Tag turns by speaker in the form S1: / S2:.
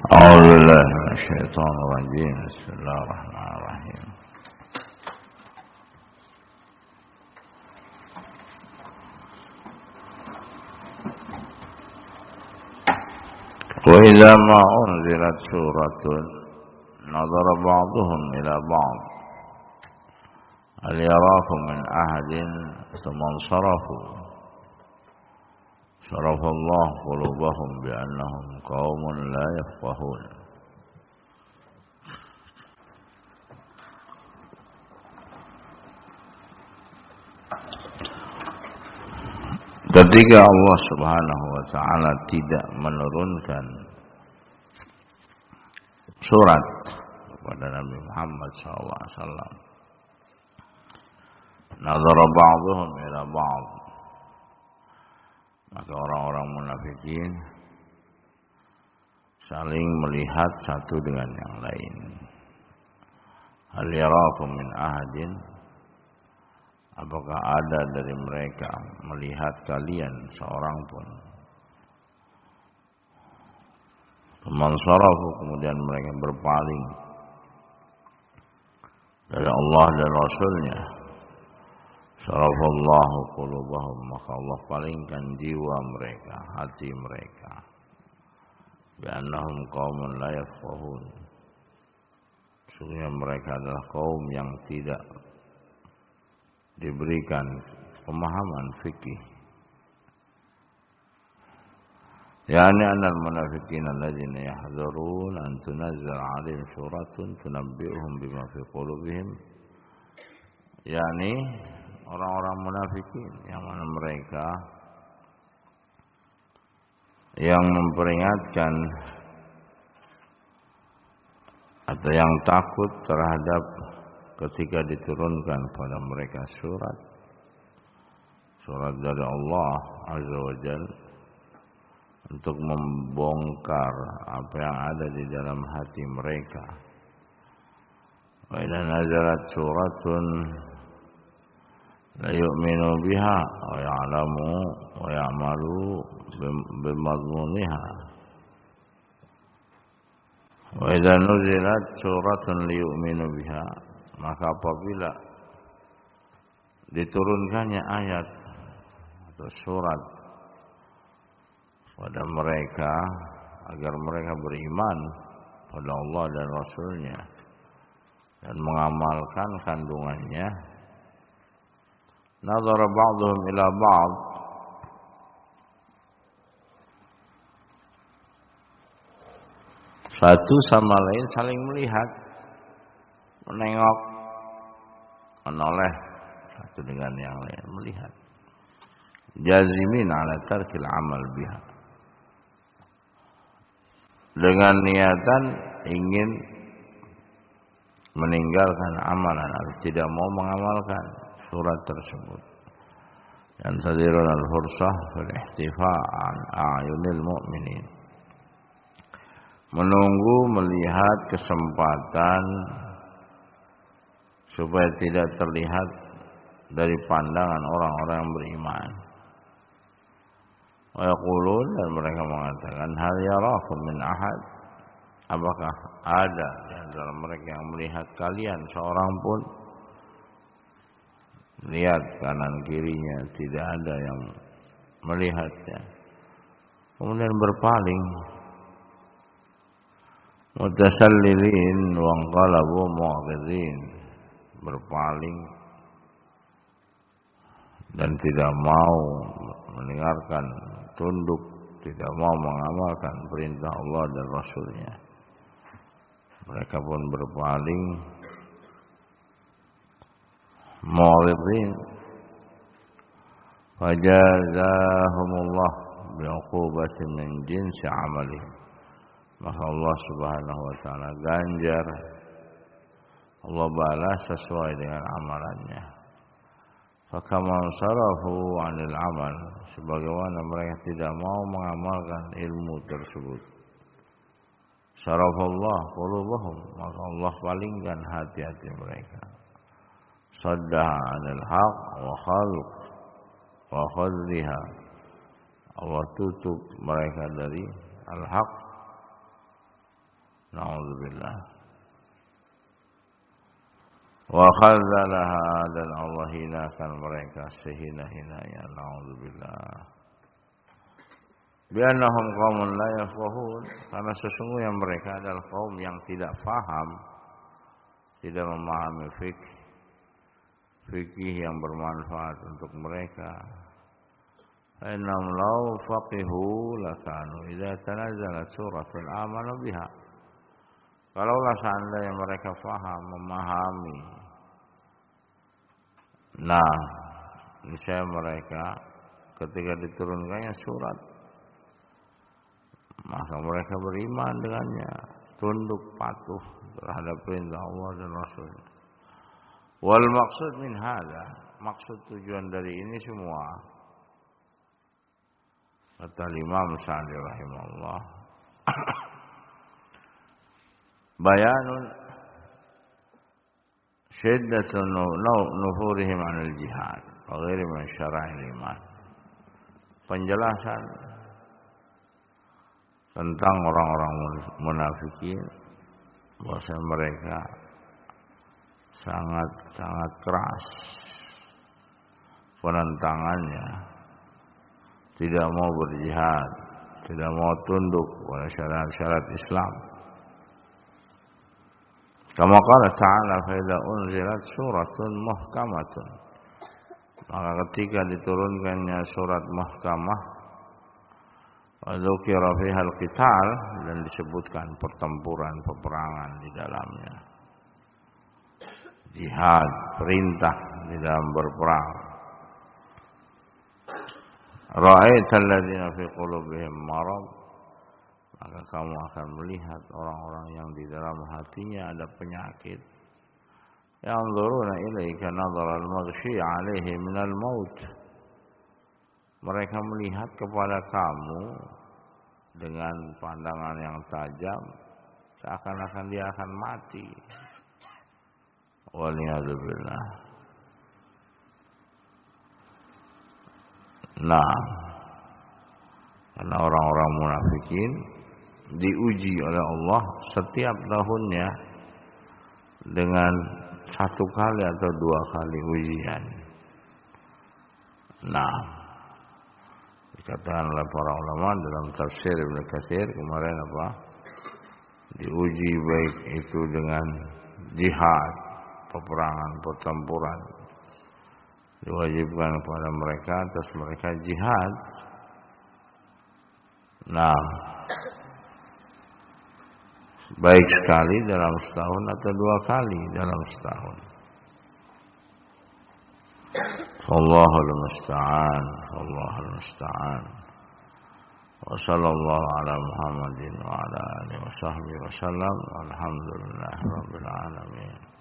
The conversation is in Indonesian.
S1: أعوذ بالله من الشيطان الرجيم. بسم الله الرحمن الرحيم. وإذا ما أنزلت سورة نظر بعضهم إلى بعض هل يراكم من أحد ثم انصرفوا صرف الله قلوبهم بأنهم قوم لا يفقهون. Ketika Allah Subhanahu wa ta'ala tidak menurunkan surat kepada Nabi Muhammad SAW, nazara ba'dhum ila ba'd, maka orang-orang munafikin saling melihat satu dengan yang lain. Hal yarakum min ahadin, apakah ada dari mereka melihat kalian seorang pun? Mansarafu, kemudian mereka berpaling dari Allah dan Rasulnya. Sarafallahu qulubahum, maka Allah palingkan jiwa mereka, hati mereka. Bi'annahum qaumun la yafqahun, sesungguhnya mereka adalah kaum yang tidak diberikan pemahaman fikih. Yani anal munafiqina alladzina yahdharun an tunazzala 'alaihim suratun tunabbi'uhum bima fi qulubihim, yani orang-orang munafikin yang mana mereka yang memperingatkan atau yang takut terhadap ketika diturunkan pada mereka surat dari Allah Azza wa Jalla untuk membongkar apa yang ada di dalam hati mereka. Wa idza nazalat suratun la yu'minu biha wa ya'lamu wa ya'malu bimadmuniha. Wa idza nuzilat suratun li yu'minu biha, maka apabila diturunkannya ayat atau surat pada mereka agar mereka beriman pada Allah dan Rasulnya dan mengamalkan kandungannya, nazara ba'dhum ila ba'd, satu sama lain saling melihat, menengok, menoleh satu dengan yang lain, melihat. Jazimin ala tarkil amal biha, dengan niatan ingin meninggalkan amalan atau tidak mau mengamalkan surat tersebut. Dan sadirun al-fursah fil ihtifa' an a'yunil mu'minin, menunggu melihat kesempatan supaya tidak terlihat dari pandangan orang-orang yang beriman. Wa yaqulun, dan mereka mengatakan, hal yarakum min ahad, apakah ada di antara mereka yang melihat kalian seorang pun? Lihat kanan kirinya, tidak ada yang melihatnya. Kemudian berpaling. Mutasallilin wa anqalabu mu'ghidin, berpaling dan tidak mau mendengarkan, tunduk, tidak mau mengamalkan perintah Allah dan Rasulnya. Mereka pun berpaling, mu'ridin. Fajazahumullah bi'uqubatin min jinsi amalihim, maka Allah Subhanahu wa ta'ala ganjar, Allah balas sesuai dengan amalannya. Fakaman sarafu 'anil amal, sebagaimana mereka tidak mau mengamalkan ilmu tersebut. Sarafallah qulubahum, maka Allah palingkan hati-hati mereka. Saddaha 'anil haqq wa khalq wa khadriha, Allah tutup mereka dari al-haq Na'udzubillah. Wa khadzalaha, dan Allah hinakan mereka sehina-hinanya. Na'udzubillah. Bi'annahum qaumun la yafqahun, karena sesungguhnya mereka adalah kaum yang tidak faham, tidak memahami fikih yang bermanfaat untuk mereka. Innahum law faqihu lakanu idza tanazzalat suratun amanu biha. Kalaulah seandainya mereka faham, memahami, nah, niscaya mereka ketika diturunkannya surat, maka mereka beriman dengannya, tunduk patuh terhadap perintah Allah dan Rasul. Wal maksud min hadza, maksud tujuan dari ini semua, kata Imam Sa'di rahimahullah, bayanun syiddatun nufurihim 'anil jihad wa ghairi min syara'il iman. Penjelasan tentang orang-orang munafikin, bahwa mereka sangat keras penentangannya, tidak mau berjihad, tidak mau tunduk pada syarat-syarat Islam. Kama qala ta'ala, fa idza unzilat suratun muhkamatun, maka ketika diturunkannya surat muhkamah, wa dzukira fiha al-qital, dan disebutkan pertempuran, peperangan di dalamnya, jihad, perintah di dalam berperang. Ra'aital ladzina fi qulubihim marad, maka kamu akan melihat orang-orang yang di dalam hatinya ada penyakit. Yanzuruna ilaika nadharal maghsyi 'alaihi minal maut, mereka melihat kepada kamu dengan pandangan yang tajam, seakan-akan dia akan mati. Waliyadzubillah. Nah, karena orang-orang munafikin diuji oleh Allah setiap tahunnya dengan 1 kali atau 2 kali ujian. Nah, dikatakan oleh para ulama dalam tafsir Ibnu Katsir kemarin apa? Diuji baik itu dengan jihad, peperangan, pertempuran, diwajibkan kepada mereka, atas mereka jihad. Nah, baik sekali dalam setahun atau 2 kali dalam setahun. Wallahul musta'an, wallahul musta'an. Wa sallallahu ala Muhammadin wa ala alihi wa sahbihi wa sallam. Alhamdulillahirabbil alamin.